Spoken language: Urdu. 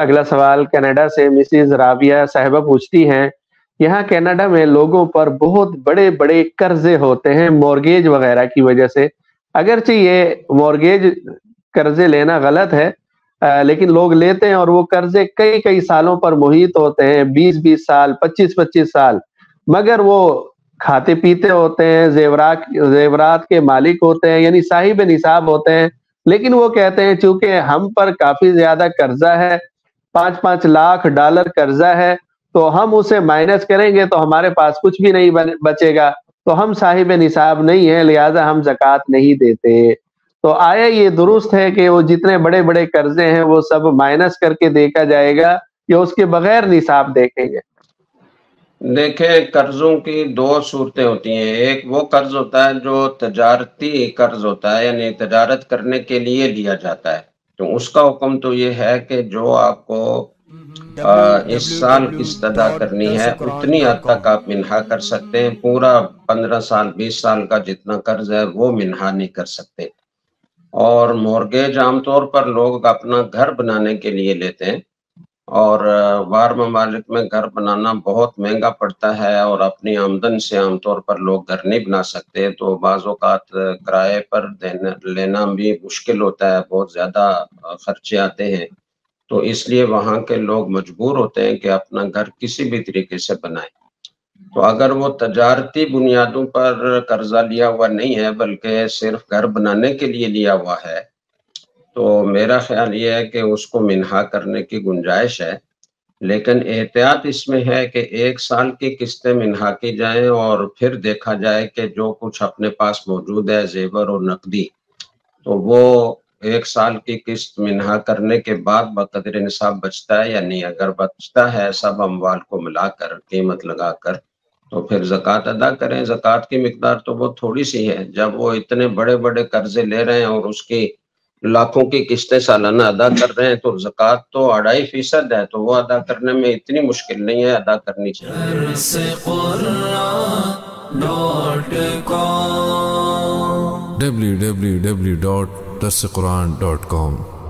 اگلا سوال کینیڈا سے مسز رابیہ صاحبہ پوچھتی ہیں، یہاں کینیڈا میں لوگوں پر بہت بڑے بڑے قرضے ہوتے ہیں مورگیج وغیرہ کی وجہ سے، اگرچہ یہ مورگیج قرضے لینا غلط ہے، لیکن لوگ لیتے ہیں اور وہ قرضے کئی کئی سالوں پر محیط ہوتے ہیں، 20 20 سال، 25 25 سال، مگر وہ کھاتے پیتے ہوتے ہیں، زیورات کے مالک ہوتے ہیں، یعنی صاحب نصاب ہوتے ہیں، لیکن وہ کہتے ہیں چونکہ ہم پر کافی زیادہ قرضہ ہے، 5 5 لاکھ ڈالر قرضہ ہے، تو ہم اسے مائنس کریں گے تو ہمارے پاس کچھ بھی نہیں بچے گا، تو ہم صاحب نصاب نہیں ہیں، لہٰذا ہم زکوٰۃ نہیں دیتے۔ تو آیا یہ درست ہے کہ وہ جتنے بڑے بڑے قرضے ہیں وہ سب مائنس کر کے دیکھا جائے گا یا اس کے بغیر نصاب دیکھیں گے؟ دیکھیں، قرضوں کی دو صورتیں ہوتی ہیں، ایک وہ قرض ہوتا ہے جو تجارتی قرض ہوتا ہے، یعنی تجارت کرنے کے لیے لیا جاتا ہے، تو اس کا حکم تو یہ ہے کہ جو آپ کو اس سال قسط ادا کرنی ہے اتنی حد تک آپ منہا کر سکتے ہیں، پورا 15 سال 20 سال کا جتنا قرض ہے وہ منہا نہیں کر سکتے۔ اور مورگیج عام طور پر لوگ اپنا گھر بنانے کے لیے لیتے ہیں، اور باہر ممالک میں گھر بنانا بہت مہنگا پڑتا ہے اور اپنی آمدن سے عام طور پر لوگ گھر نہیں بنا سکتے، تو بعض اوقات کرائے پر لینا بھی مشکل ہوتا ہے، بہت زیادہ خرچے آتے ہیں، تو اس لیے وہاں کے لوگ مجبور ہوتے ہیں کہ اپنا گھر کسی بھی طریقے سے بنائیں۔ تو اگر وہ تجارتی بنیادوں پر قرضہ لیا ہوا نہیں ہے بلکہ صرف گھر بنانے کے لیے لیا ہوا ہے، تو میرا خیال یہ ہے کہ اس کو منہا کرنے کی گنجائش ہے، لیکن احتیاط اس میں ہے کہ 1 سال کی قسطیں منہا کی جائیں اور پھر دیکھا جائے کہ جو کچھ اپنے پاس موجود ہے زیور اور نقدی، تو وہ 1 سال کی قسط منہا کرنے کے بعد بقدر نصاب بچتا ہے یا نہیں۔ اگر بچتا ہے سب اموال کو ملا کر قیمت لگا کر، تو پھر زکوٰۃ ادا کریں۔ زکوٰۃ کی مقدار تو بہت تھوڑی سی ہے، جب وہ اتنے بڑے بڑے قرضے لے رہے ہیں اور اس کی لاکھوں کی قسطیں سالانہ ادا کر رہے ہیں، تو زکوٰۃ تو 2.5% ہے، تو وہ ادا کرنے میں اتنی مشکل نہیں ہے، ادا کرنی چاہیے۔ www.darsequran.com